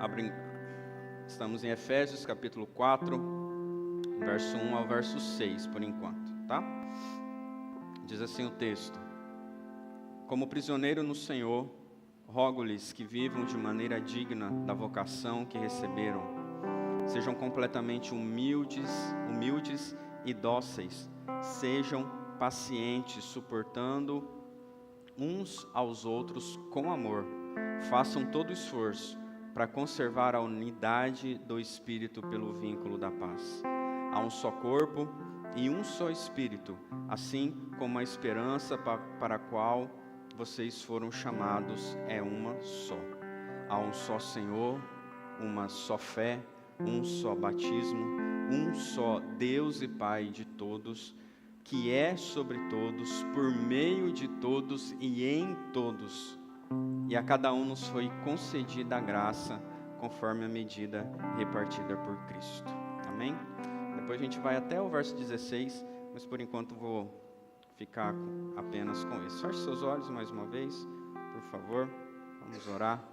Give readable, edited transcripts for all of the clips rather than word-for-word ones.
Abrem, estamos em Efésios capítulo 4, verso 1 ao verso 6, por enquanto, tá? Diz assim o texto: Como prisioneiro no Senhor, rogo-lhes que vivam de maneira digna da vocação que receberam. Sejam completamente humildes e dóceis. Sejam pacientes, suportando uns aos outros com amor. Façam todo esforço para conservar a unidade do Espírito pelo vínculo da paz. Há um só corpo e um só Espírito, assim como a esperança para a qual vocês foram chamados é uma só. Há um só Senhor, uma só fé, um só batismo, um só Deus e Pai de todos, que é sobre todos, por meio de todos e em todos. E a cada um nos foi concedida a graça, conforme a medida repartida por Cristo. Amém? Depois a gente vai até o verso 16, mas por enquanto vou ficar apenas com isso. Feche seus olhos mais uma vez, por favor. Vamos orar.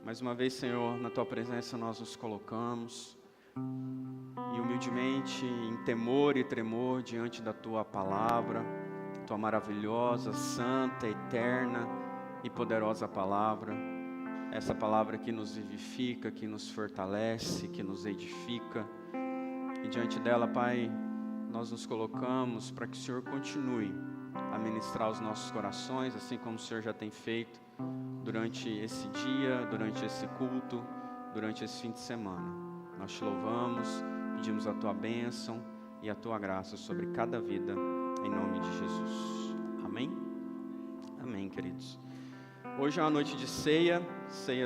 Mais uma vez, Senhor, na Tua presença nós nos colocamos. E humildemente, em temor e tremor, diante da Tua palavra, Tua maravilhosa, santa, eterna e poderosa palavra. Essa palavra que nos vivifica, que nos fortalece, que nos edifica. E diante dela, Pai, nós nos colocamos para que o Senhor continue a ministrar os nossos corações, assim como o Senhor já tem feito durante esse dia, durante esse culto, durante esse fim de semana. Nós te louvamos, pedimos a Tua bênção e a Tua graça sobre cada vida, em nome de Jesus. Amém? Amém, queridos. Hoje é uma noite de ceia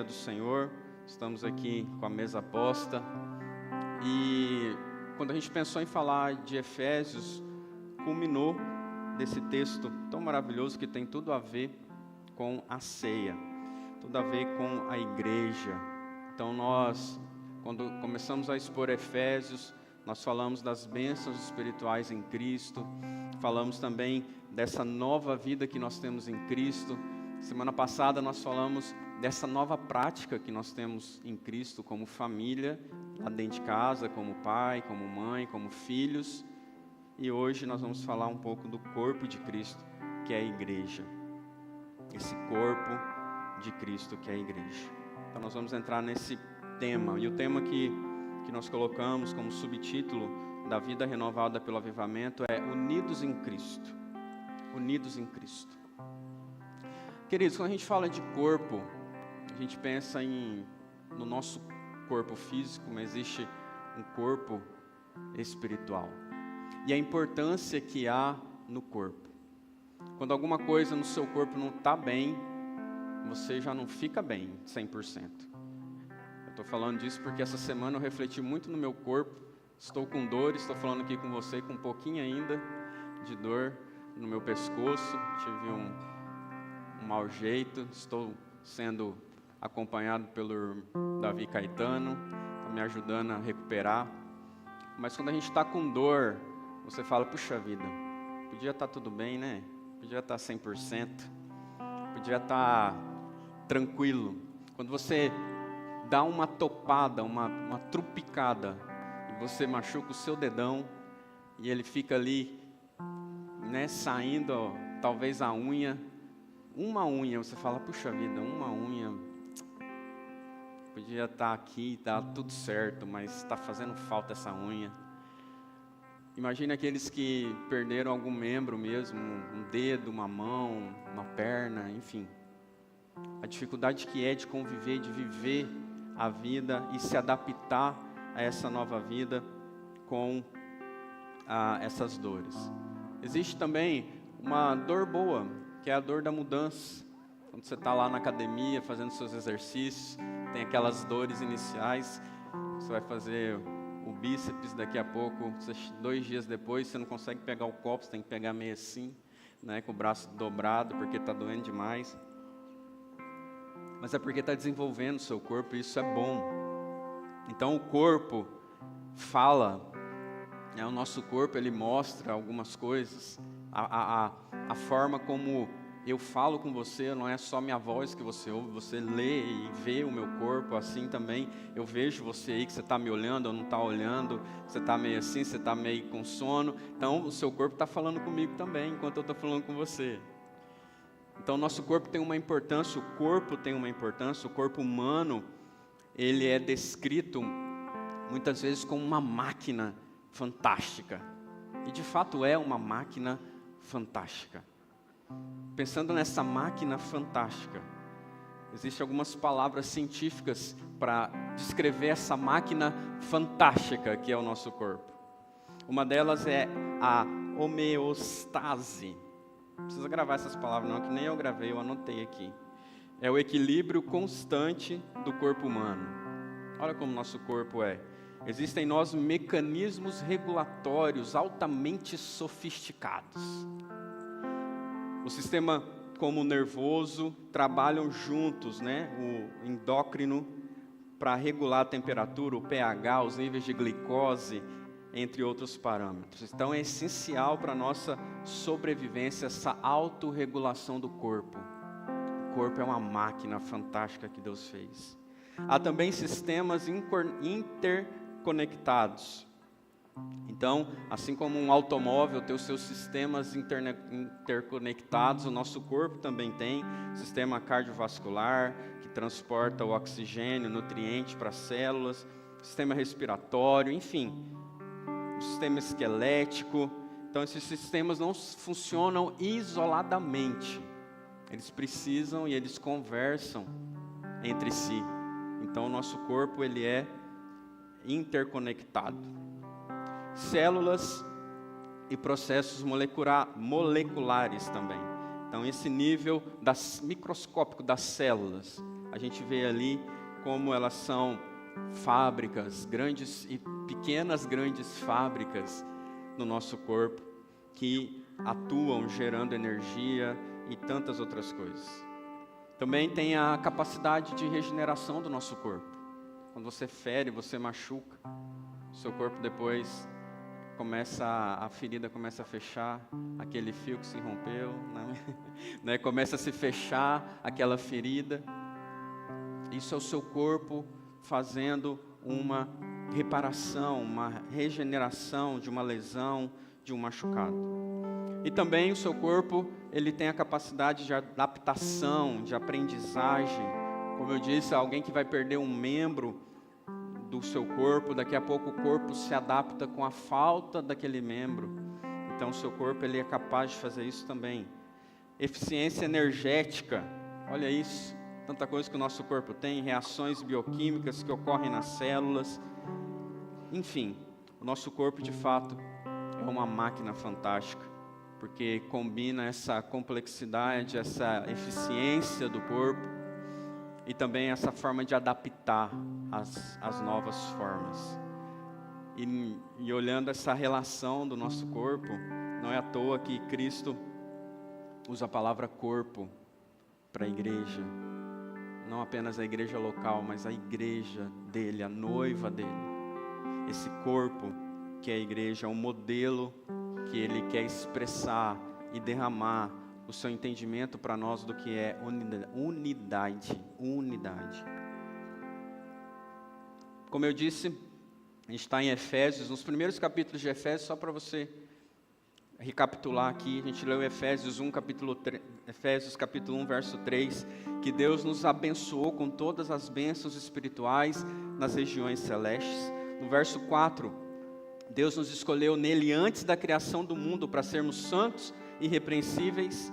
do Senhor. Estamos aqui com a mesa posta. E quando a gente pensou em falar de Efésios, culminou desse texto tão maravilhoso que tem tudo a ver com a ceia, tudo a ver com a igreja. Então nós, quando começamos a expor Efésios, nós falamos das bênçãos espirituais em Cristo, falamos também dessa nova vida que nós temos em Cristo. Semana passada nós falamos dessa nova prática que nós temos em Cristo como família, lá dentro de casa, como pai, como mãe, como filhos. E hoje nós vamos falar um pouco do corpo de Cristo, que é a igreja. Esse corpo de Cristo que é a igreja. Então nós vamos entrar nesse tema. E o tema que nós colocamos como subtítulo da vida renovada pelo avivamento é Unidos em Cristo. Unidos em Cristo. Queridos, quando a gente fala de corpo, a gente pensa no nosso corpo físico, mas existe um corpo espiritual. E a importância que há no corpo. Quando alguma coisa no seu corpo não está bem, você já não fica bem 100%. Estou falando disso porque essa semana eu refleti muito no meu corpo. Estou com dor, estou falando aqui com você com um pouquinho ainda de dor no meu pescoço. Tive um mau jeito. Estou sendo acompanhado pelo Davi Caetano, está me ajudando a recuperar. Mas quando a gente está com dor, você fala, puxa vida, podia estar tudo bem, né? Podia estar 100%, podia estar tranquilo. Quando você dá uma topada, uma trupicada, e você machuca o seu dedão, e ele fica ali, né, saindo, ó, talvez a unha, uma unha, você fala, puxa vida, uma unha, podia estar aqui, tá tudo certo, mas está fazendo falta essa unha. Imagine aqueles que perderam algum membro mesmo, um dedo, uma mão, uma perna, enfim. A dificuldade que é de conviver, de viver a vida e se adaptar a essa nova vida com essas dores. Existe também uma dor boa, que é a dor da mudança. Quando você está lá na academia fazendo seus exercícios, tem aquelas dores iniciais, você vai fazer o bíceps daqui a pouco, 2 dias depois, você não consegue pegar o copo, você tem que pegar meio assim, né, com o braço dobrado, porque está doendo demais. Mas é porque está desenvolvendo o seu corpo e isso é bom. Então o corpo fala, né, o nosso corpo ele mostra algumas coisas, a forma como eu falo com você, não é só minha voz que você ouve, você lê e vê o meu corpo, assim também eu vejo você aí, que você está me olhando ou não está olhando, você está meio assim, você está meio com sono, então o seu corpo está falando comigo também, enquanto eu estou falando com você. Então nosso corpo tem uma importância, o corpo tem uma importância, o corpo humano, ele é descrito muitas vezes como uma máquina fantástica, e de fato é uma máquina fantástica. Pensando nessa máquina fantástica, existem algumas palavras científicas para descrever essa máquina fantástica que é o nosso corpo. Uma delas é a homeostase. Não precisa gravar essas palavras não, que nem eu gravei, eu anotei aqui. É o equilíbrio constante do corpo humano. Olha como nosso corpo é. Existem em nós mecanismos regulatórios altamente sofisticados. O sistema como o nervoso trabalham juntos, né? O endócrino para regular a temperatura, o pH, os níveis de glicose, entre outros parâmetros. Então é essencial para a nossa sobrevivência essa autorregulação do corpo. O corpo é uma máquina fantástica que Deus fez. Há também sistemas interconectados. Então, assim como um automóvel tem os seus sistemas interconectados, o nosso corpo também tem sistema cardiovascular, que transporta o oxigênio, nutriente para as células, sistema respiratório, enfim, o sistema esquelético. Então, esses sistemas não funcionam isoladamente, eles precisam e eles conversam entre si. Então, o nosso corpo ele é interconectado. Células e processos moleculares também. Então, esse nível microscópico das células, a gente vê ali como elas são fábricas, grandes e pequenas grandes fábricas no nosso corpo, que atuam gerando energia e tantas outras coisas. Também tem a capacidade de regeneração do nosso corpo. Quando você fere, você machuca, o seu corpo depois a ferida começa a fechar, aquele fio que se rompeu, né? Começa a se fechar aquela ferida. Isso é o seu corpo fazendo uma reparação, uma regeneração de uma lesão, de um machucado. E também o seu corpo, ele tem a capacidade de adaptação, de aprendizagem. Como eu disse, alguém que vai perder um membro do seu corpo, daqui a pouco o corpo se adapta com a falta daquele membro. Então o seu corpo ele é capaz de fazer isso também. Eficiência energética, olha isso, tanta coisa que o nosso corpo tem, reações bioquímicas que ocorrem nas células. Enfim, o nosso corpo de fato é uma máquina fantástica, porque combina essa complexidade, essa eficiência do corpo, e também essa forma de adaptar as novas formas. E olhando essa relação do nosso corpo, não é à toa que Cristo usa a palavra corpo para a igreja. Não apenas a igreja local, mas a igreja dele, a noiva dele. Esse corpo que é a igreja é um modelo que ele quer expressar e derramar o seu entendimento para nós do que é unidade. Como eu disse, a gente está em Efésios, nos primeiros capítulos de Efésios, só para você recapitular aqui, a gente leu Efésios capítulo 1, verso 3, que Deus nos abençoou com todas as bênçãos espirituais nas regiões celestes. No verso 4, Deus nos escolheu nele antes da criação do mundo para sermos santos e irrepreensíveis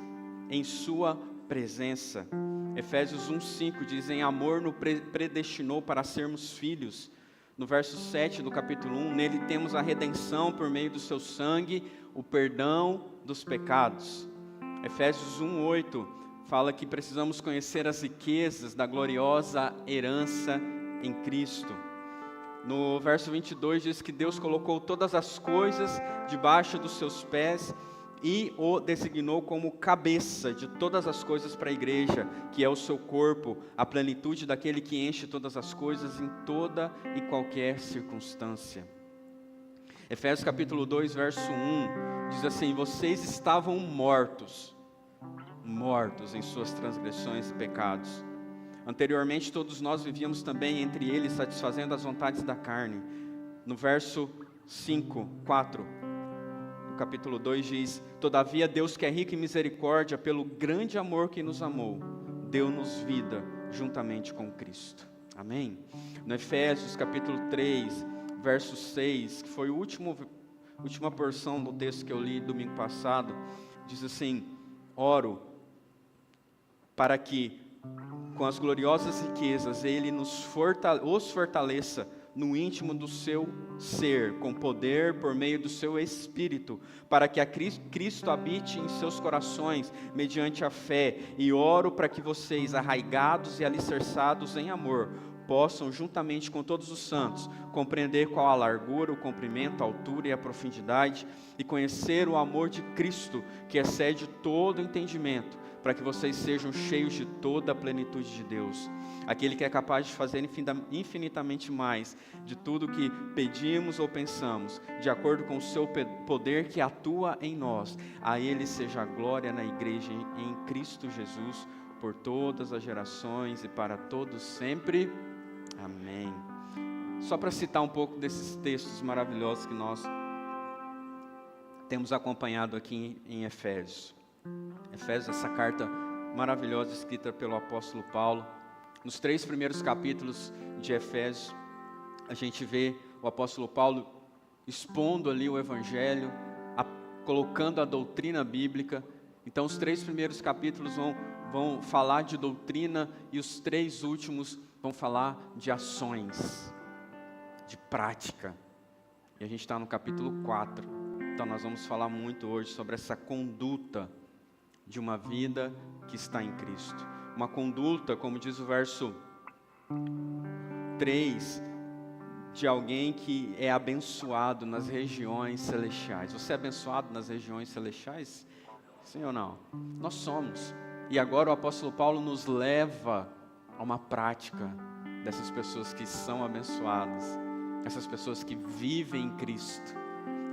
em sua presença. Efésios 1:5 diz: em amor nos predestinou para sermos filhos. No verso 7 do capítulo 1, nele temos a redenção por meio do seu sangue, o perdão dos pecados. Efésios 1:8 fala que precisamos conhecer as riquezas da gloriosa herança em Cristo. No verso 22 diz que Deus colocou todas as coisas debaixo dos seus pés e o designou como cabeça de todas as coisas para a igreja, que é o seu corpo, a plenitude daquele que enche todas as coisas em toda e qualquer circunstância. Efésios capítulo 2, verso 1, diz assim: vocês estavam mortos mortos em suas transgressões e pecados. Anteriormente, todos nós vivíamos também entre eles, satisfazendo as vontades da carne. No verso 4, no capítulo 2 diz: todavia Deus, que é rico em misericórdia, pelo grande amor que nos amou, deu-nos vida juntamente com Cristo. Amém? No Efésios capítulo 3, verso 6, que foi a última porção do texto que eu li domingo passado, diz assim: oro para que, com as gloriosas riquezas, Ele os fortaleça no íntimo do seu ser, com poder por meio do seu Espírito, para que a Cristo habite em seus corações, mediante a fé. E oro para que vocês, arraigados e alicerçados em amor, possam, juntamente com todos os santos, compreender qual a largura, o comprimento, a altura e a profundidade, e conhecer o amor de Cristo, que excede todo entendimento, para que vocês sejam cheios de toda a plenitude de Deus. Aquele que é capaz de fazer infinitamente mais de tudo que pedimos ou pensamos, de acordo com o seu poder que atua em nós. A Ele seja a glória na igreja em Cristo Jesus, por todas as gerações e para todos sempre. Amém. Só para citar um pouco desses textos maravilhosos que nós temos acompanhado aqui em Efésios. Efésios, essa carta maravilhosa escrita pelo apóstolo Paulo. Nos 3 primeiros capítulos de Efésios, a gente vê o apóstolo Paulo expondo ali o evangelho, colocando a doutrina bíblica. Então os 3 primeiros capítulos vão falar de doutrina, e os 3 últimos vão falar de ações, de prática. E a gente está no capítulo 4. Então nós vamos falar muito hoje sobre essa conduta de uma vida que está em Cristo. Uma conduta, como diz o verso 3, de alguém que é abençoado nas regiões celestiais. Você é abençoado nas regiões celestiais? Sim ou não? Nós somos. E agora o apóstolo Paulo nos leva a uma prática dessas pessoas que são abençoadas, essas pessoas que vivem em Cristo,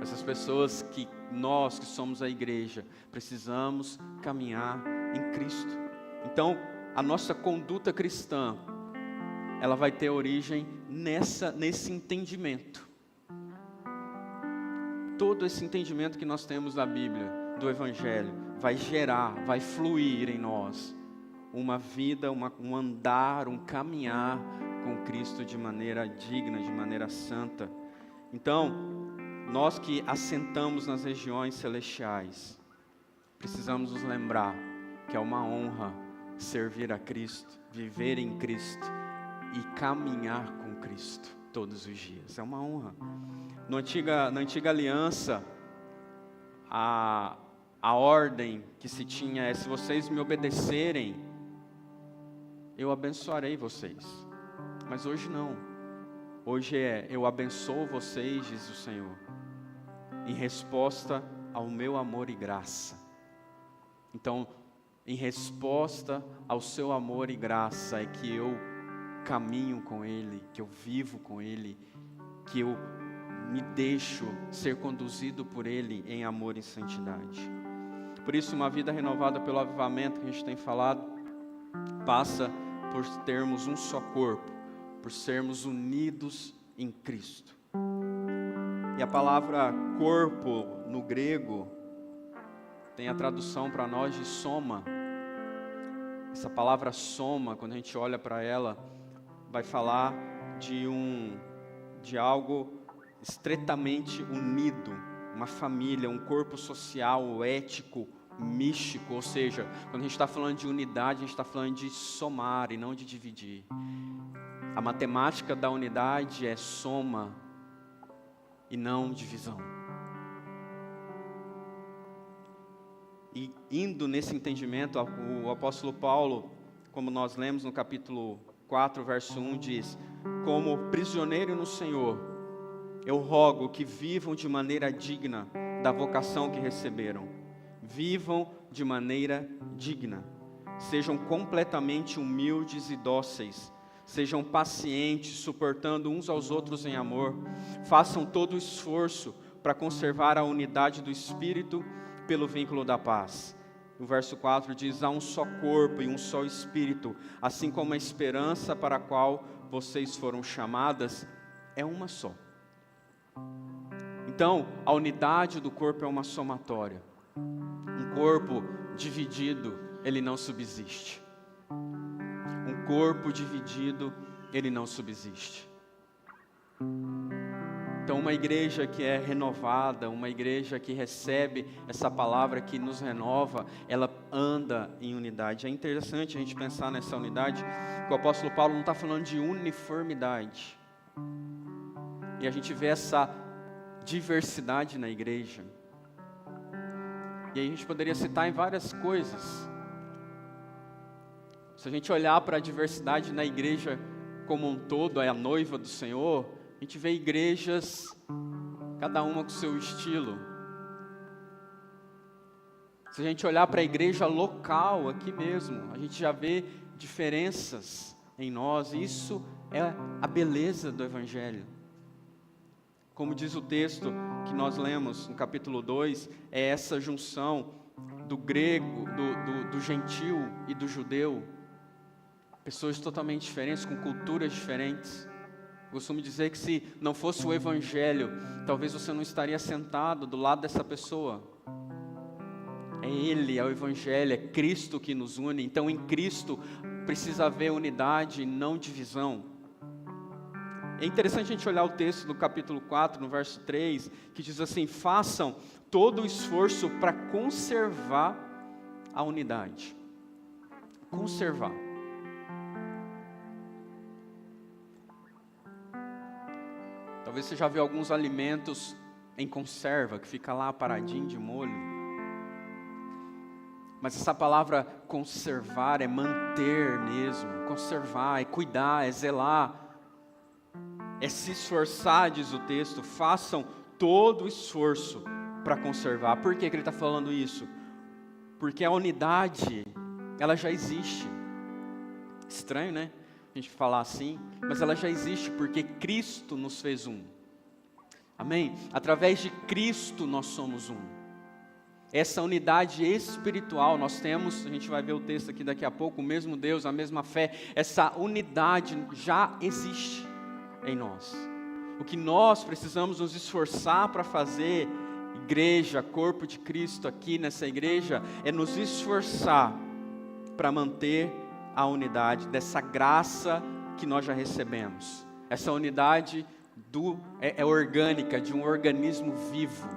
essas pessoas que nós que somos a igreja precisamos caminhar em Cristo. Então a nossa conduta cristã, ela vai ter origem nesse entendimento. Todo esse entendimento que nós temos da Bíblia, do Evangelho, vai gerar, vai fluir em nós uma vida, um andar, um caminhar com Cristo de maneira digna, de maneira santa. Então, nós que assentamos nas regiões celestiais, precisamos nos lembrar que é uma honra servir a Cristo, viver em Cristo e caminhar com Cristo todos os dias. É uma honra. Na antiga aliança, a ordem que se tinha é: se vocês me obedecerem, eu abençoarei vocês. Mas hoje não. Hoje eu abençoo vocês, diz o Senhor, em resposta ao meu amor e graça. Então, em resposta ao seu amor e graça, é que eu caminho com Ele, que eu vivo com Ele, que eu me deixo ser conduzido por Ele em amor e santidade. Por isso, uma vida renovada pelo avivamento que a gente tem falado, passa por termos um só corpo, por sermos unidos em Cristo. E a palavra corpo no grego tem a tradução para nós de soma. Essa palavra soma, quando a gente olha para ela, vai falar de algo estreitamente unido, uma família, um corpo social, ético, místico. Ou seja, quando a gente está falando de unidade, a gente está falando de somar e não de dividir. A matemática da unidade é soma e não divisão. E indo nesse entendimento, o apóstolo Paulo, como nós lemos no capítulo 4, verso 1, diz: como prisioneiro no Senhor, eu rogo que vivam de maneira digna da vocação que receberam. Vivam de maneira digna. Sejam completamente humildes e dóceis. Sejam pacientes, suportando uns aos outros em amor. Façam todo o esforço para conservar a unidade do Espírito pelo vínculo da paz. O verso 4 diz: há um só corpo e um só espírito, assim como a esperança para a qual vocês foram chamadas é uma só. Então, a unidade do corpo é uma somatória. Um corpo dividido, ele não subsiste. Um corpo dividido, ele não subsiste. Então, uma igreja que é renovada, uma igreja que recebe essa palavra que nos renova, ela anda em unidade. É interessante a gente pensar nessa unidade, que o apóstolo Paulo não está falando de uniformidade. E a gente vê essa diversidade na igreja. E aí a gente poderia citar em várias coisas. Se a gente olhar para a diversidade na igreja como um todo, é a noiva do Senhor, a gente vê igrejas, cada uma com seu estilo. Se a gente olhar para a igreja local, aqui mesmo, a gente já vê diferenças em nós. E isso é a beleza do Evangelho. Como diz o texto que nós lemos no capítulo 2, é essa junção do grego, do gentil e do judeu. Pessoas totalmente diferentes, com culturas diferentes. Eu costumo dizer que se não fosse o Evangelho, talvez você não estaria sentado do lado dessa pessoa. É Ele, é o Evangelho, é Cristo que nos une. Então em Cristo precisa haver unidade e não divisão. É interessante a gente olhar o texto do capítulo 4, no verso 3, que diz assim: façam todo o esforço para conservar a unidade. Conservar. Talvez você já viu alguns alimentos em conserva, que fica lá paradinho de molho. Mas essa palavra conservar é manter mesmo. Conservar, é cuidar, é zelar. É se esforçar, diz o texto. Façam todo o esforço para conservar. Por que ele está falando isso? Porque a unidade, ela já existe. Estranho, né? A gente falar assim, mas ela já existe porque Cristo nos fez um. Amém? Através de Cristo nós somos um. Essa unidade espiritual nós temos, a gente vai ver o texto aqui daqui a pouco, o mesmo Deus, a mesma fé, essa unidade já existe em nós. O que nós precisamos nos esforçar para fazer, igreja, corpo de Cristo aqui nessa igreja, é nos esforçar para manter a unidade dessa graça que nós já recebemos. Essa unidade é orgânica, de um organismo vivo.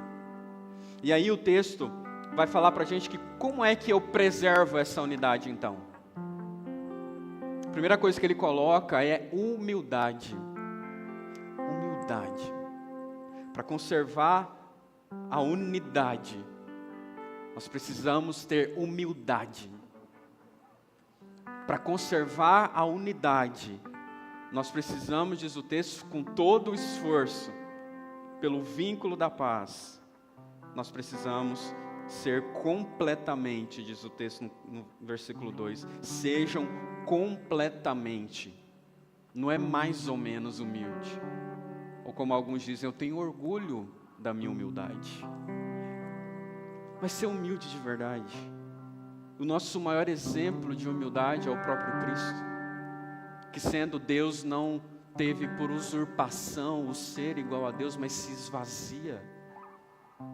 E aí o texto vai falar para a gente que como é que eu preservo essa unidade então? A primeira coisa que ele coloca é humildade. Humildade. Para conservar a unidade, nós precisamos ter humildade. Para conservar a unidade, nós precisamos, diz o texto, com todo o esforço, pelo vínculo da paz, nós precisamos ser completamente, diz o texto no versículo 2, sejam completamente, não é mais ou menos humilde, ou como alguns dizem, eu tenho orgulho da minha humildade, mas ser humilde de verdade. O nosso maior exemplo de humildade é o próprio Cristo, que sendo Deus não teve por usurpação o ser igual a Deus, mas se esvazia,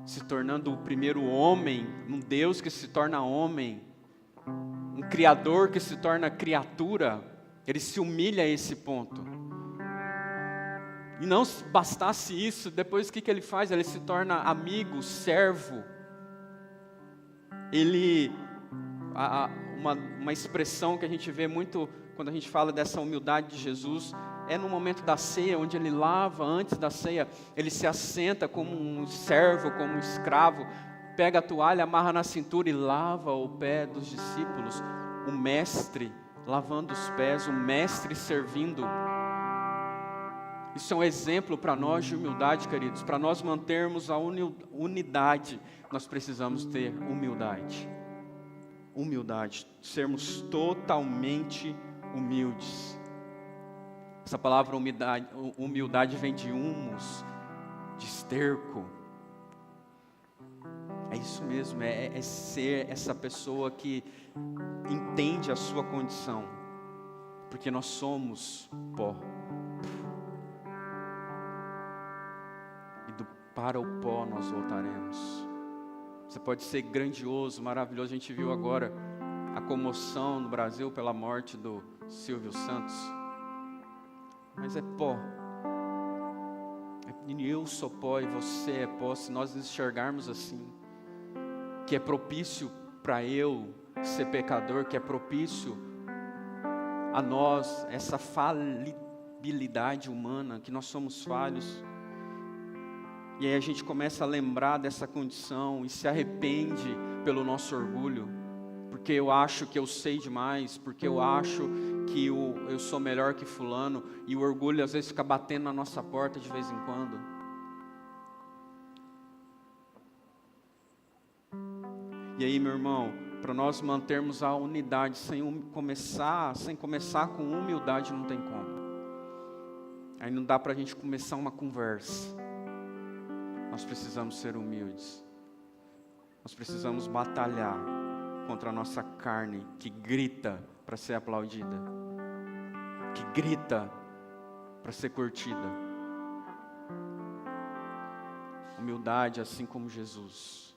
se tornando o primeiro homem, um Deus que se torna homem, um Criador que se torna criatura. Ele se humilha a esse ponto. E não bastasse isso, depois o que ele faz? Ele se torna amigo, servo. Ele... Uma expressão que a gente vê muito quando a gente fala dessa humildade de Jesus é no momento da ceia, onde ele lava antes da ceia, ele se assenta como um servo, como um escravo, pega a toalha, amarra na cintura e lava o pé dos discípulos, o mestre lavando os pés, o mestre servindo. Isso é um exemplo para nós de humildade, queridos. Para nós mantermos a unidade, nós precisamos ter humildade. Humildade, sermos totalmente humildes. Essa palavra humildade vem de humus, de esterco. É isso mesmo, é ser essa pessoa que entende a sua condição, porque nós somos pó. E para o pó nós voltaremos. Você pode ser grandioso, maravilhoso. A gente viu agora a comoção no Brasil pela morte do Silvio Santos. Mas é pó. Eu sou pó e você é pó. Se nós enxergarmos assim, que é propício para eu ser pecador, que é propício a nós, essa falibilidade humana, que nós somos falhos. E aí a gente começa a lembrar dessa condição e se arrepende pelo nosso orgulho, porque eu acho que eu sei demais, porque eu acho que eu sou melhor que fulano, e o orgulho às vezes fica batendo na nossa porta de vez em quando. E aí, meu irmão, para nós mantermos a unidade sem começar com humildade, não tem como. Aí não dá para a gente começar uma conversa. Nós precisamos ser humildes. Nós precisamos batalhar contra a nossa carne que grita para ser aplaudida, que grita para ser curtida. Humildade, assim como Jesus,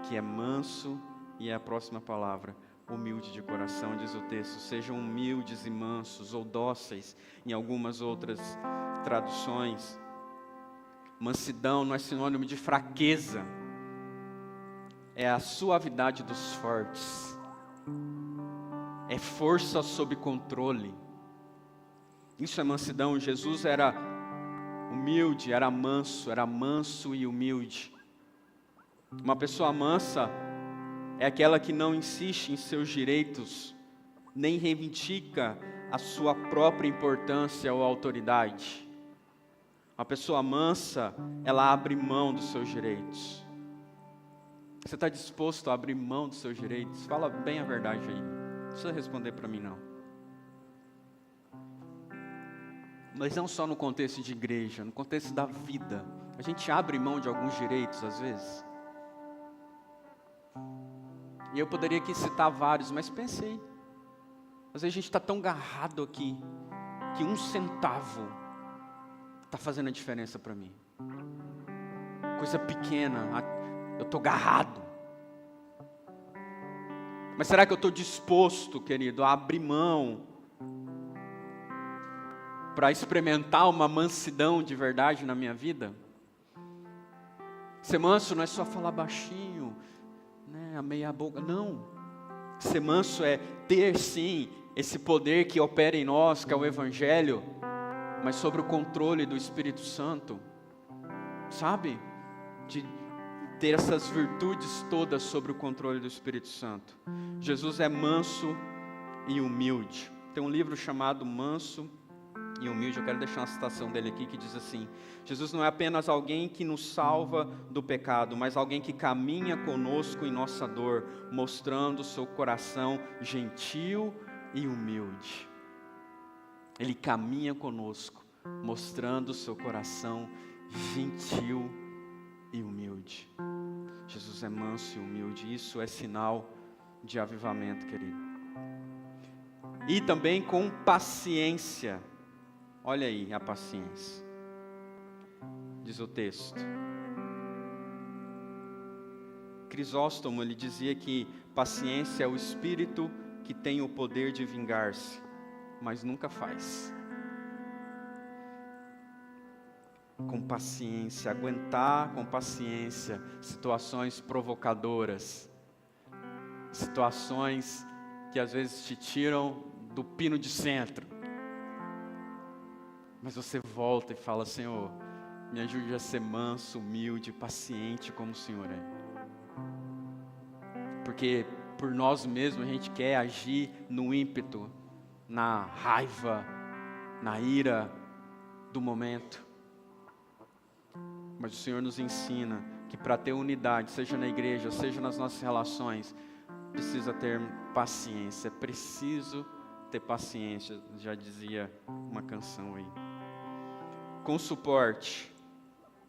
que é manso, e é a próxima palavra, humilde de coração, diz o texto. Sejam humildes e mansos, ou dóceis, em algumas outras traduções. Mansidão não é sinônimo de fraqueza, é a suavidade dos fortes, é força sob controle. Isso é mansidão. Jesus era humilde, era manso e humilde. Uma pessoa mansa é aquela que não insiste em seus direitos, nem reivindica a sua própria importância ou autoridade. Uma pessoa mansa, ela abre mão dos seus direitos. Você está disposto a abrir mão dos seus direitos? Fala bem a verdade aí. Não precisa responder para mim não. Mas não só no contexto de igreja, no contexto da vida. A gente abre mão de alguns direitos às vezes. E eu poderia aqui citar vários, mas pensei. Às vezes a gente está tão agarrado aqui, que 1 centavo está fazendo a diferença para mim. Coisa pequena, eu estou agarrado. Mas será que eu estou disposto, querido, a abrir mão para experimentar uma mansidão de verdade na minha vida? Ser manso não é só falar baixinho, né, a meia boca, não. Ser manso é ter sim esse poder que opera em nós, que é o Evangelho, mas sobre o controle do Espírito Santo, sabe? De ter essas virtudes todas sobre o controle do Espírito Santo. Jesus é manso e humilde. Tem um livro chamado Manso e Humilde. Eu quero deixar uma citação dele aqui que diz assim: Jesus não é apenas alguém que nos salva do pecado, mas alguém que caminha conosco em nossa dor, mostrando o seu coração gentil e humilde. Ele caminha conosco, mostrando o seu coração gentil e humilde. Jesus é manso e humilde. Isso é sinal de avivamento, querido. E também com paciência. Olha aí a paciência. Diz o texto. Crisóstomo, ele dizia que paciência é o espírito que tem o poder de vingar-se, mas nunca faz. Com paciência, aguentar com paciência situações provocadoras, situações que às vezes te tiram do pino de centro, mas você volta e fala: Senhor, me ajude a ser manso, humilde, paciente como o Senhor é. Porque por nós mesmos a gente quer agir no ímpeto, na raiva, na ira do momento. Mas o Senhor nos ensina que para ter unidade, seja na igreja, seja nas nossas relações, precisa ter paciência. É preciso ter paciência, já dizia uma canção aí. Com suporte,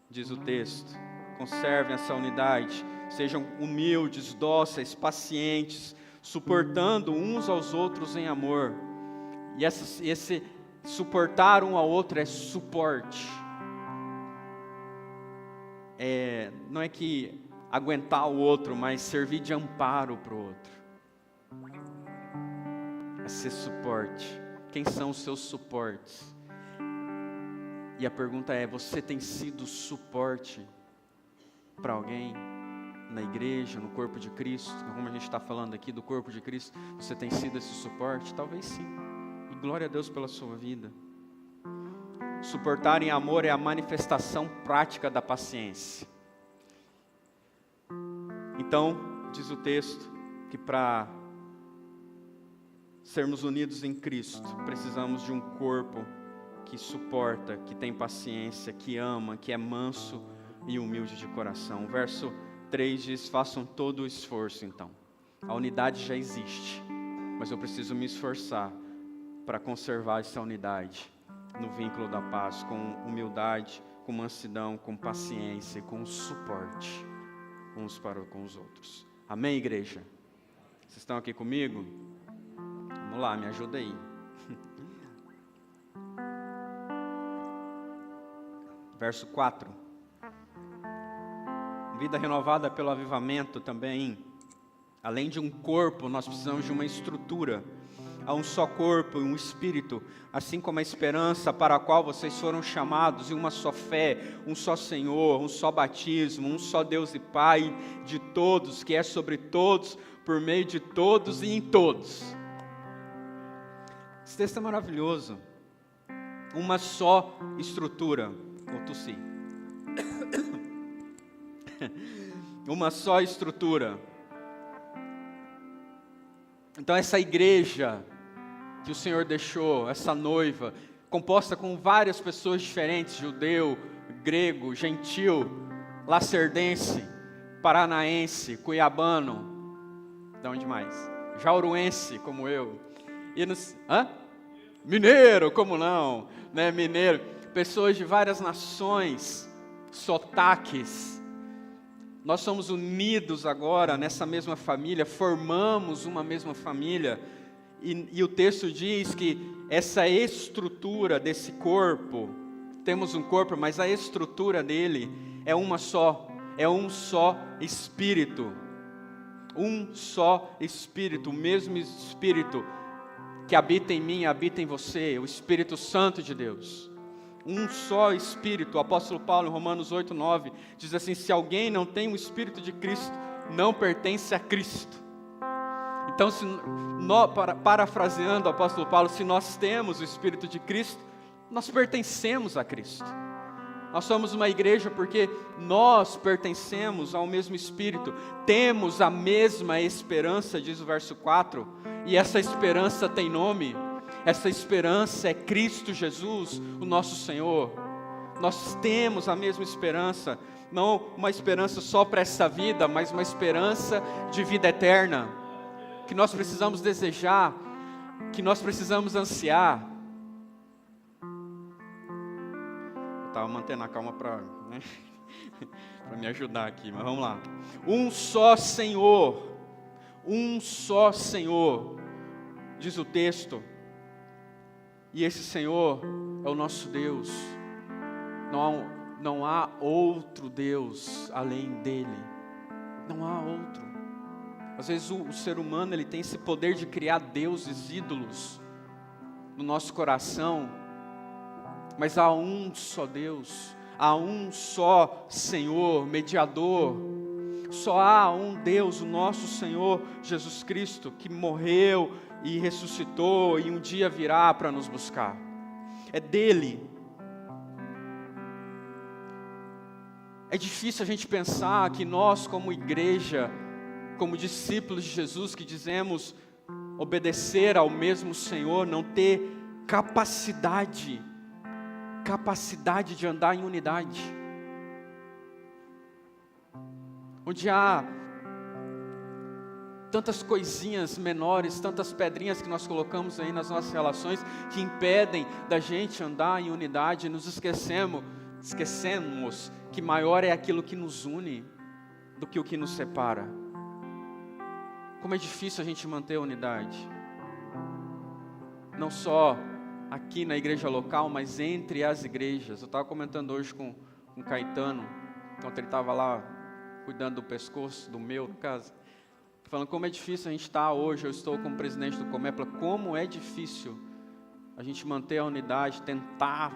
diz o texto, conservem essa unidade, sejam humildes, dóceis, pacientes, suportando uns aos outros em amor. E esse suportar um ao outro é suporte. Não é que aguentar o outro, mas servir de amparo para o outro. É ser suporte. Quem são os seus suportes? E a pergunta é: você tem sido suporte para alguém? Na igreja, no corpo de Cristo? Como a gente está falando aqui do corpo de Cristo, você tem sido esse suporte? Talvez sim. E glória a Deus pela sua vida. Suportar em amor é a manifestação prática da paciência. Então, diz o texto que para sermos unidos em Cristo, precisamos de um corpo que suporta, que tem paciência, que ama, que é manso e humilde de coração. O verso 3 diz: façam todo o esforço então. A unidade já existe, mas eu preciso me esforçar para conservar essa unidade no vínculo da paz, com humildade, com mansidão, com paciência e com suporte uns para com os outros. Amém, igreja? Vocês estão aqui comigo? Vamos lá, me ajuda aí. Verso 4. Vida renovada pelo avivamento também. Além de um corpo, nós precisamos de uma estrutura. Há um só corpo e um espírito, assim como a esperança para a qual vocês foram chamados, em uma só fé, um só Senhor, um só batismo, um só Deus e Pai de todos, que é sobre todos, por meio de todos e em todos. Esse texto é maravilhoso. Uma só estrutura. Vou tossir. Uma só estrutura. Então essa igreja que o Senhor deixou, essa noiva, composta com várias pessoas diferentes, judeu, grego, gentil, lacerdense, paranaense, cuiabano, de onde mais? Jauruense, como eu. Mineiro, como não? Né? Mineiro, pessoas de várias nações, sotaques. Nós somos unidos agora nessa mesma família, formamos uma mesma família, e o texto diz que essa estrutura desse corpo, temos um corpo, mas a estrutura dele é uma só, é um só Espírito, o mesmo Espírito que habita em mim, habita em você, o Espírito Santo de Deus. Um só Espírito. O apóstolo Paulo, em Romanos 8, 9, diz assim: se alguém não tem o Espírito de Cristo, não pertence a Cristo. Então, parafraseando o apóstolo Paulo, se nós temos o Espírito de Cristo, nós pertencemos a Cristo. Nós somos uma igreja porque nós pertencemos ao mesmo Espírito, temos a mesma esperança, diz o verso 4, e essa esperança tem nome. Essa esperança é Cristo Jesus, o nosso Senhor. Nós temos a mesma esperança, não uma esperança só para essa vida, mas uma esperança de vida eterna, que nós precisamos desejar, que nós precisamos ansiar. Eu estava mantendo a calma para me ajudar aqui, mas vamos lá. Um só Senhor, diz o texto. E esse Senhor é o nosso Deus. Não há outro Deus além dele. Não há outro. Às vezes o ser humano ele tem esse poder de criar deuses, ídolos no nosso coração. Mas há um só Deus. Há um só Senhor, mediador. Só há um Deus, o nosso Senhor Jesus Cristo, que morreu e ressuscitou e um dia virá para nos buscar. É dele. É difícil a gente pensar que nós, como igreja, como discípulos de Jesus, que dizemos obedecer ao mesmo Senhor, não ter capacidade de andar em unidade. Onde há tantas coisinhas menores, tantas pedrinhas que nós colocamos aí nas nossas relações, que impedem da gente andar em unidade, nos esquecemos que maior é aquilo que nos une do que o que nos separa. Como é difícil a gente manter a unidade. Não só aqui na igreja local, mas entre as igrejas. Eu estava comentando hoje com o Caetano, enquanto ele estava lá cuidando do pescoço, do meu, no caso, falando como é difícil a gente estar hoje, eu estou como presidente do Comepla, como é difícil a gente manter a unidade, tentar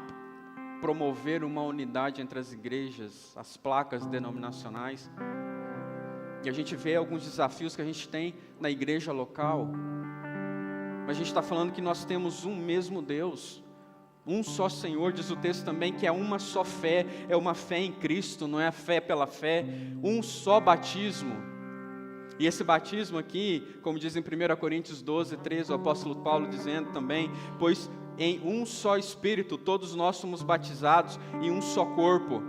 promover uma unidade entre as igrejas, as placas denominacionais. E a gente vê alguns desafios que a gente tem na igreja local. Mas a gente está falando que nós temos um mesmo Deus, um só Senhor, diz o texto também que é uma só fé, é uma fé em Cristo, não é a fé pela fé, um só batismo. E esse batismo aqui, como diz em 1 Coríntios 12, 13, o apóstolo Paulo dizendo também, pois em um só Espírito todos nós somos batizados em um só corpo,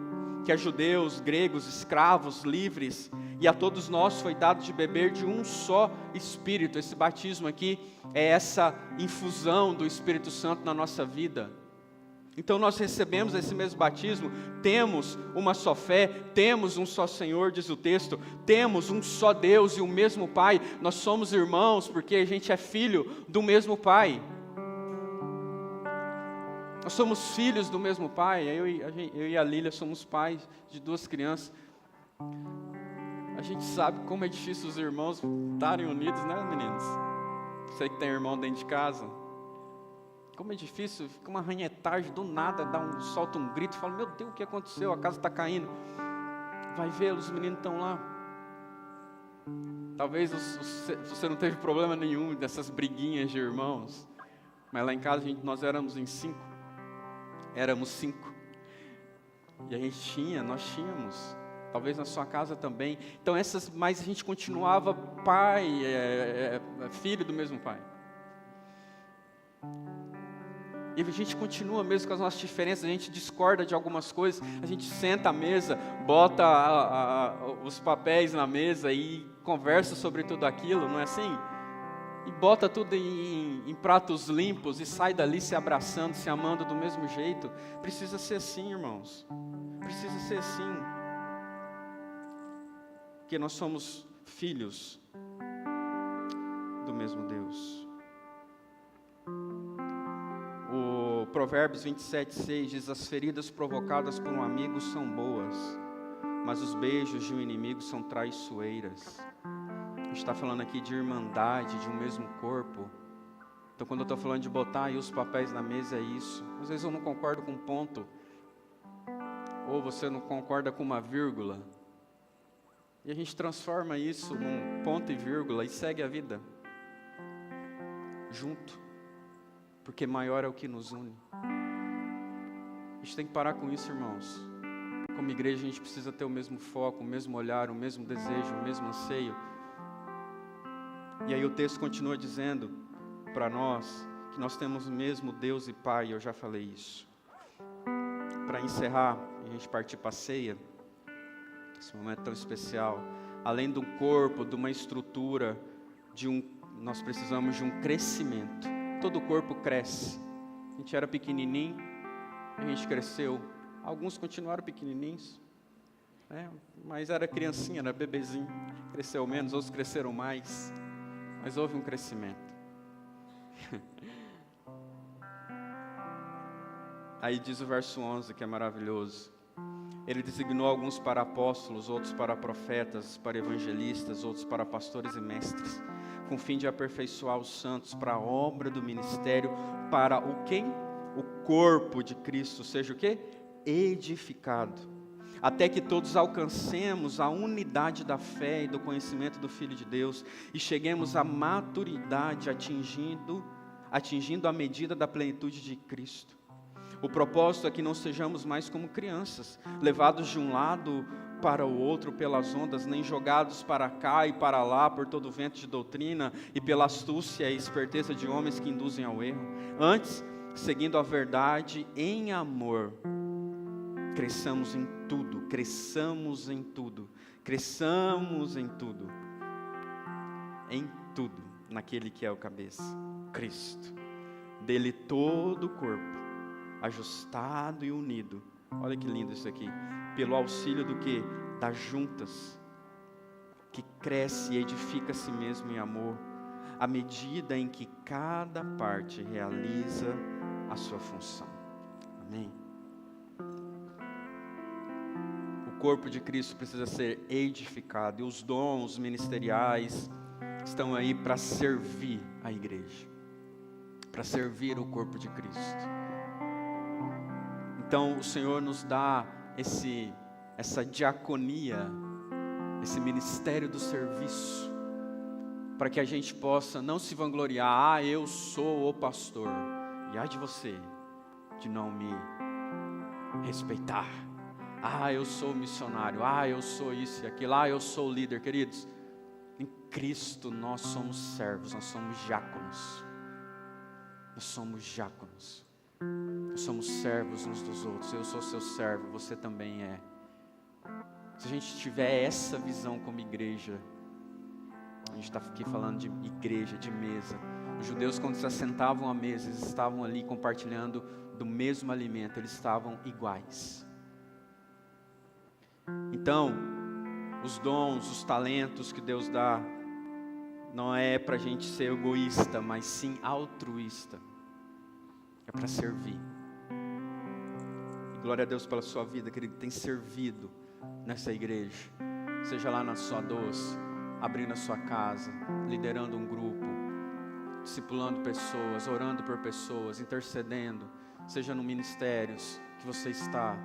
que é judeus, gregos, escravos, livres, e a todos nós foi dado de beber de um só Espírito. Esse batismo aqui é essa infusão do Espírito Santo na nossa vida. Então nós recebemos esse mesmo batismo, temos uma só fé, temos um só Senhor, diz o texto, temos um só Deus e o mesmo Pai. Nós somos irmãos porque a gente é filho do mesmo Pai. Nós somos filhos do mesmo Pai. Eu e a Lília somos pais de 2 crianças. A gente sabe como é difícil os irmãos estarem unidos, né, meninos? Você que tem irmão dentro de casa. Como é difícil, fica uma ranhetagem, do nada solta um grito, fala, meu Deus, o que aconteceu? A casa está caindo. Vai ver, os meninos estão lá. Talvez você não teve problema nenhum dessas briguinhas de irmãos. Mas lá em casa nós éramos em 5. Éramos 5. E nós tínhamos. Talvez na sua casa também. Então mas a gente continuava pai, filho do mesmo pai. E a gente continua mesmo com as nossas diferenças, a gente discorda de algumas coisas, a gente senta à mesa, bota os papéis na mesa e conversa sobre tudo aquilo, não é assim? E bota tudo em pratos limpos e sai dali se abraçando, se amando do mesmo jeito. Precisa ser assim, irmãos. Precisa ser assim. Porque nós somos filhos do mesmo Deus. O Provérbios 27:6 diz, as feridas provocadas por um amigo são boas, mas os beijos de um inimigo são traiçoeiras. A gente está falando aqui de irmandade, de um mesmo corpo. Então quando eu estou falando de botar aí os papéis na mesa, é isso. Às vezes eu não concordo com um ponto, ou você não concorda com uma vírgula, e a gente transforma isso num ponto e vírgula e segue a vida junto, porque maior é o que nos une. A gente tem que parar com isso, irmãos. Como igreja a gente precisa ter o mesmo foco, o mesmo olhar, o mesmo desejo, o mesmo anseio. E aí o texto continua dizendo para nós que nós temos o mesmo Deus e Pai, eu já falei isso. Para encerrar, a gente partir para a ceia, esse momento tão especial, além de um corpo, de uma estrutura, nós precisamos de um crescimento. Todo o corpo cresce. A gente era pequenininho, a gente cresceu. Alguns continuaram pequenininhos, né? Mas era criancinha, era bebezinho. Cresceu menos, outros cresceram mais. Mas houve um crescimento. Aí diz o verso 11, que é maravilhoso. Ele designou alguns para apóstolos, outros para profetas, para evangelistas, outros para pastores e mestres, com o fim de aperfeiçoar os santos para a obra do ministério, para o quem? O corpo de Cristo, seja o quê? Edificado, até que todos alcancemos a unidade da fé e do conhecimento do Filho de Deus, e cheguemos à maturidade, atingindo a medida da plenitude de Cristo. O propósito é que não sejamos mais como crianças, levados de um lado para o outro pelas ondas, nem jogados para cá e para lá por todo o vento de doutrina e pela astúcia e esperteza de homens que induzem ao erro. Antes, seguindo a verdade em amor, cresçamos em tudo, naquele que é o cabeça, Cristo. Dele todo o corpo, ajustado e unido, olha que lindo isso aqui, pelo auxílio do que? Das juntas, que cresce e edifica a si mesmo em amor, à medida em que cada parte realiza a sua função. Amém? O corpo de Cristo precisa ser edificado, e os dons ministeriais estão aí para servir a igreja, para servir o corpo de Cristo. Então o Senhor nos dá essa diaconia, esse ministério do serviço, para que a gente possa não se vangloriar, eu sou o pastor, e ai de você, de não me respeitar, eu sou missionário, eu sou isso e aquilo, eu sou líder. Queridos, em Cristo nós somos servos, nós somos diáconos, nós somos servos uns dos outros. Eu sou seu servo, você também é. Se a gente tiver essa visão como igreja, a gente está aqui falando de igreja, de mesa. Os judeus, quando se assentavam à mesa, eles estavam ali compartilhando do mesmo alimento, eles estavam iguais. Então, os dons, os talentos que Deus dá, não é para a gente ser egoísta, mas sim altruísta. É para servir. E glória a Deus pela sua vida, querido, que tem servido nessa igreja. Seja lá na sua doce, abrindo a sua casa, liderando um grupo, discipulando pessoas, orando por pessoas, intercedendo, seja no ministérios que você está.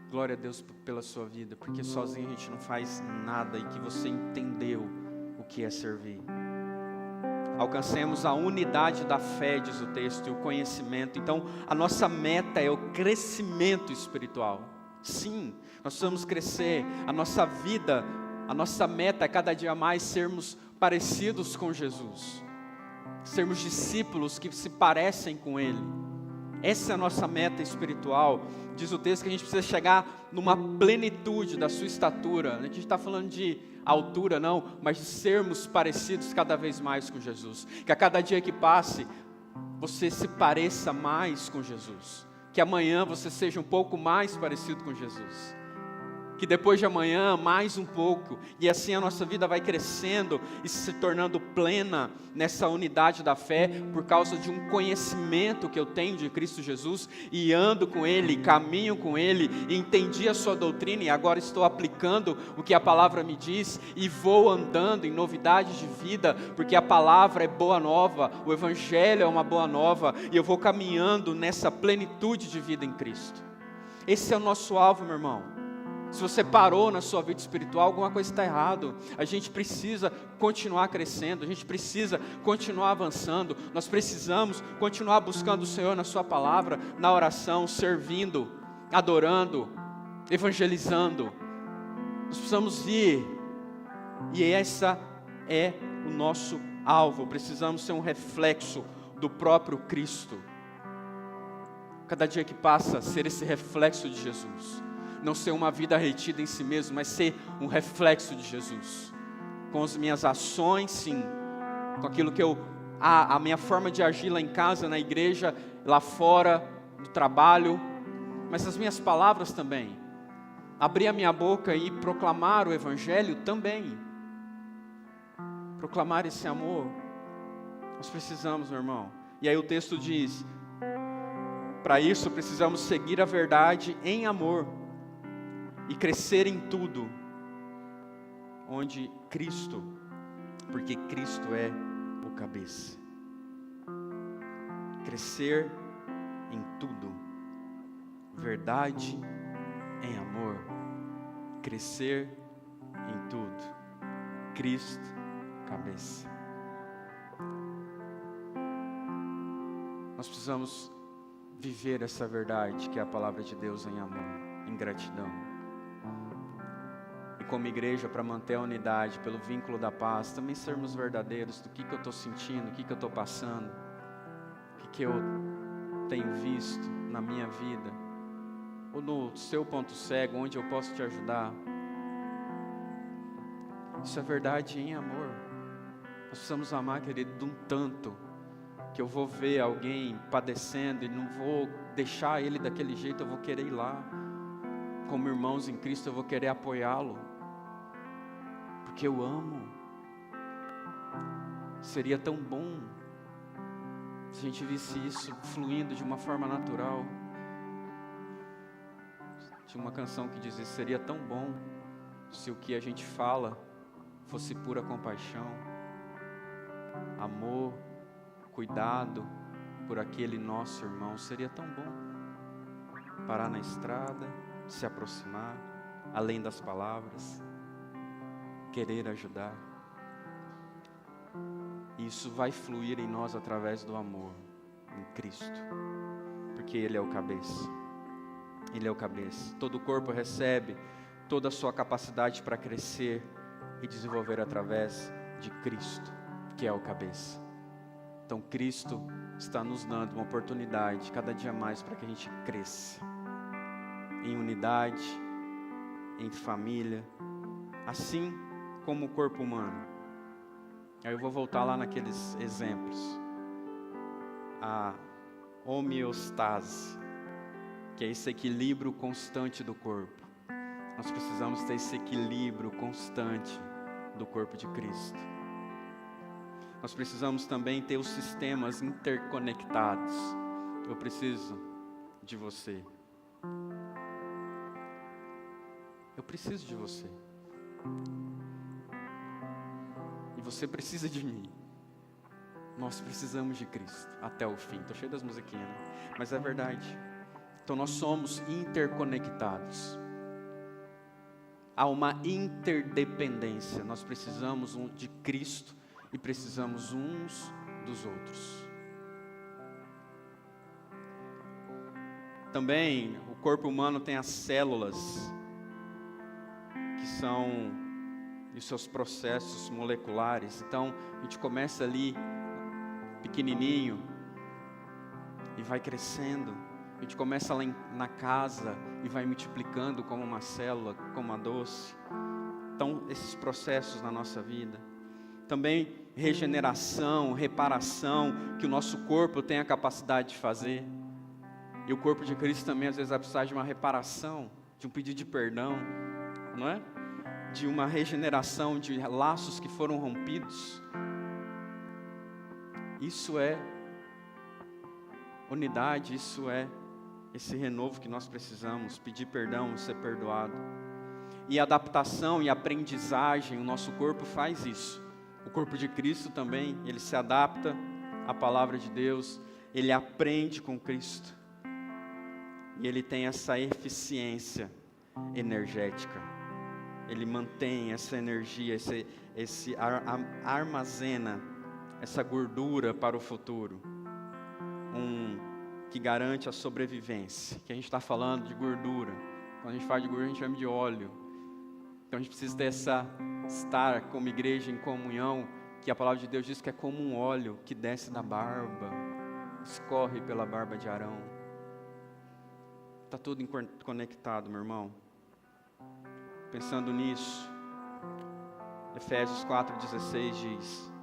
Glória a Deus pela sua vida, porque sozinho a gente não faz nada, e que você entendeu o que é servir. Alcancemos a unidade da fé, diz o texto, e o conhecimento. Então, a nossa meta é o crescimento espiritual. Sim, nós precisamos crescer. A nossa vida, a nossa meta é cada dia mais sermos parecidos com Jesus. Sermos discípulos que se parecem com Ele. Essa é a nossa meta espiritual. Diz o texto que a gente precisa chegar numa plenitude da sua estatura. A gente está falando de altura não, mas de sermos parecidos cada vez mais com Jesus. Que a cada dia que passe, você se pareça mais com Jesus. Que amanhã você seja um pouco mais parecido com Jesus. Que depois de amanhã, mais um pouco. E assim a nossa vida vai crescendo e se tornando plena nessa unidade da fé, por causa de um conhecimento que eu tenho de Cristo Jesus, e ando com Ele, caminho com Ele, e entendi a sua doutrina, e agora estou aplicando o que a palavra me diz, e vou andando em novidade de vida, porque a palavra é boa nova, o Evangelho é uma boa nova, e eu vou caminhando nessa plenitude de vida em Cristo. Esse é o nosso alvo, meu irmão. Se você parou na sua vida espiritual, alguma coisa está errado. A gente precisa continuar crescendo, a gente precisa continuar avançando, nós precisamos continuar buscando o Senhor na sua palavra, na oração, servindo, adorando, evangelizando. Nós precisamos ir, e essa é o nosso alvo. Precisamos ser um reflexo do próprio Cristo. Cada dia que passa, ser esse reflexo de Jesus. Não ser uma vida retida em si mesmo, mas ser um reflexo de Jesus. Com as minhas ações, sim. Com aquilo que a minha forma de agir lá em casa, na igreja, lá fora, no trabalho. Mas as minhas palavras também. Abrir a minha boca e proclamar o Evangelho também. Proclamar esse amor. Nós precisamos, meu irmão. E aí o texto diz: para isso precisamos seguir a verdade em amor. E crescer em tudo, onde Cristo, porque Cristo é o cabeça. Crescer em tudo, verdade em amor. Crescer em tudo, Cristo, cabeça. Nós precisamos viver essa verdade, que é a palavra de Deus, em amor, em gratidão. Como igreja, para manter a unidade, pelo vínculo da paz, também sermos verdadeiros do que eu estou sentindo, o que eu estou passando, o que eu tenho visto na minha vida, ou no seu ponto cego, onde eu posso te ajudar. Isso é verdade em amor. Nós precisamos amar, querido, de um tanto, que eu vou ver alguém padecendo e não vou deixar ele daquele jeito, eu vou querer ir lá. como irmãos em Cristo, eu vou querer apoiá-lo, porque eu amo. Seria tão bom se a gente visse isso fluindo de uma forma natural. Tinha uma canção que dizia: seria tão bom se o que a gente fala fosse pura compaixão, amor, cuidado por aquele nosso irmão. Seria tão bom parar na estrada, se aproximar, além das palavras, querer ajudar. Isso vai fluir em nós através do amor em Cristo, porque Ele é o cabeça. Ele é o cabeça. Todo o corpo recebe toda a sua capacidade para crescer e desenvolver através de Cristo, que é o cabeça. Então Cristo está nos dando uma oportunidade cada dia mais para que a gente cresça em unidade, em família, assim como o corpo humano. Aí eu vou voltar lá naqueles exemplos. A homeostase, que é esse equilíbrio constante do corpo. Nós precisamos ter esse equilíbrio constante do corpo de Cristo. Nós precisamos também ter os sistemas interconectados. Eu preciso de você. Eu preciso de você. E você precisa de mim. Nós precisamos de Cristo até o fim. Estou cheio das musiquinhas, né? Mas é verdade. Então nós somos interconectados. Há uma interdependência. Nós precisamos de Cristo e precisamos uns dos outros. Também o corpo humano tem as células, que são os seus processos moleculares. Então a gente começa ali pequenininho e vai crescendo. A gente começa lá na casa e vai multiplicando como uma célula, como uma doce. Então, esses processos na nossa vida. Também regeneração, reparação, que o nosso corpo tem a capacidade de fazer. E o corpo de Cristo também, às vezes, vai precisar de uma reparação, de um pedido de perdão, não é? De uma regeneração de laços que foram rompidos. Isso é unidade, isso é esse renovo que nós precisamos, pedir perdão, ser perdoado. E adaptação e aprendizagem, o nosso corpo faz isso. O corpo de Cristo também, ele se adapta à palavra de Deus, ele aprende com Cristo. E ele tem essa eficiência energética. Ele mantém essa energia, armazena essa gordura para o futuro. Que garante a sobrevivência. Que a gente está falando de gordura. Quando a gente fala de gordura, a gente chama de óleo. Então a gente precisa estar como igreja em comunhão, que a palavra de Deus diz que é como um óleo que desce da barba, escorre pela barba de Arão. Está tudo conectado, meu irmão. Pensando nisso, Efésios 4,16 diz: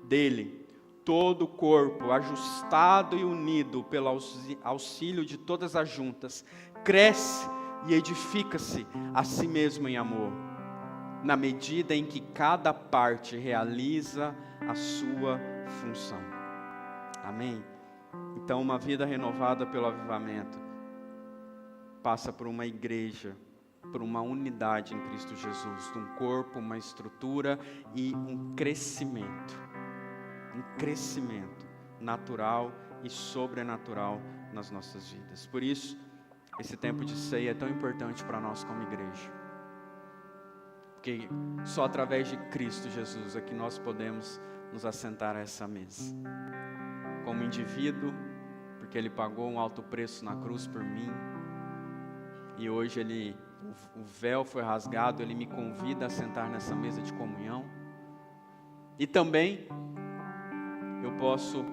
dele, todo o corpo, ajustado e unido pelo auxílio de todas as juntas, cresce e edifica-se a si mesmo em amor, na medida em que cada parte realiza a sua função. Amém? Então, uma vida renovada pelo avivamento passa por uma igreja, por uma unidade em Cristo Jesus, de um corpo, uma estrutura e um crescimento natural e sobrenatural nas nossas vidas. Por isso, esse tempo de ceia é tão importante para nós como igreja, porque só através de Cristo Jesus é que nós podemos nos assentar a essa mesa, como indivíduo, porque Ele pagou um alto preço na cruz por mim, e hoje o véu foi rasgado, Ele me convida a sentar nessa mesa de comunhão, e também eu posso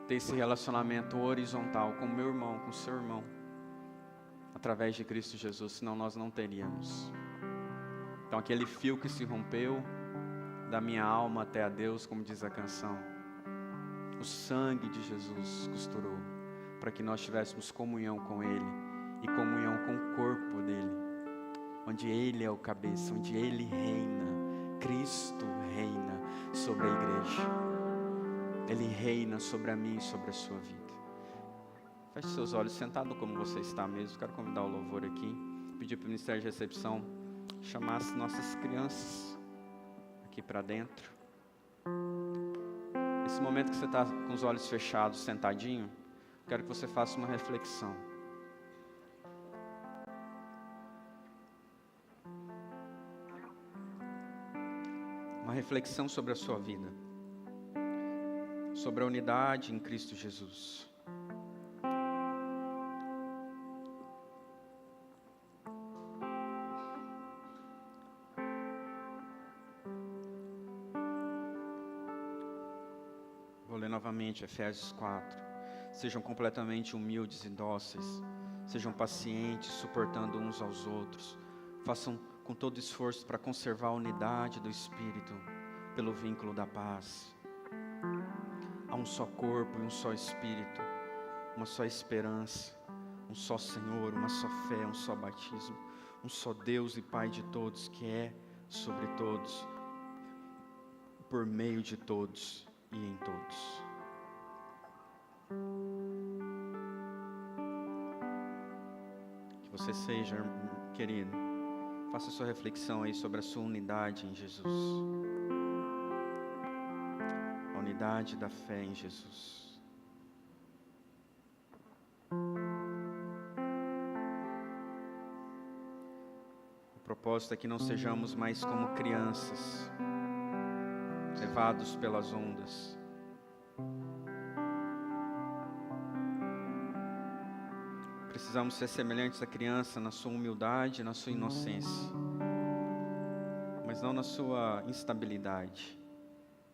ter esse relacionamento horizontal com meu irmão, com seu irmão, através de Cristo Jesus, senão nós não teríamos. Então aquele fio que se rompeu da minha alma até a Deus, como diz a canção, o sangue de Jesus costurou, para que nós tivéssemos comunhão com Ele e comunhão com o corpo dele, onde ele é o cabeça, onde ele reina. Cristo reina sobre a igreja. Ele reina sobre a mim e sobre a sua vida. Feche seus olhos, sentado como você está mesmo. Quero convidar o louvor aqui, pedir para o Ministério de Recepção chamar as nossas crianças aqui para dentro. Nesse momento que você está com os olhos fechados, sentadinho, quero que você faça uma reflexão. Uma reflexão sobre a sua vida, sobre a unidade em Cristo Jesus. Vou ler novamente Efésios 4. Sejam completamente humildes e dóceis. Sejam pacientes, suportando uns aos outros. Façam com todo esforço para conservar a unidade do Espírito, pelo vínculo da paz. Há um só corpo e um só Espírito, uma só esperança, um só Senhor, uma só fé, um só batismo, um só Deus e Pai de todos, que é sobre todos, por meio de todos e em todos. Que você seja, querido, faça sua reflexão aí sobre a sua unidade em Jesus. A unidade da fé em Jesus. O propósito é que não sejamos mais como crianças, levados pelas ondas. Precisamos ser semelhantes à criança na sua humildade, na sua inocência, mas não na sua instabilidade.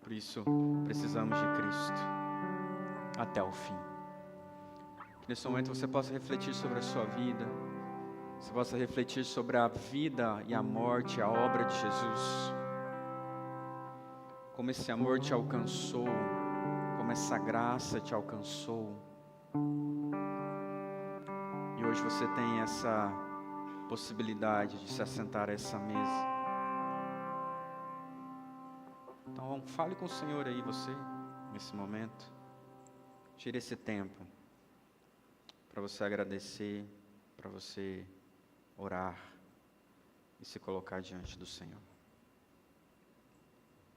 Por isso, precisamos de Cristo até o fim. Que nesse momento você possa refletir sobre a sua vida, você possa refletir sobre a vida e a morte, a obra de Jesus. Como esse amor te alcançou, como essa graça te alcançou. E hoje você tem essa possibilidade de se assentar a essa mesa. Então fale com o Senhor aí, você, nesse momento. Tire esse tempo para você agradecer, para você orar e se colocar diante do Senhor.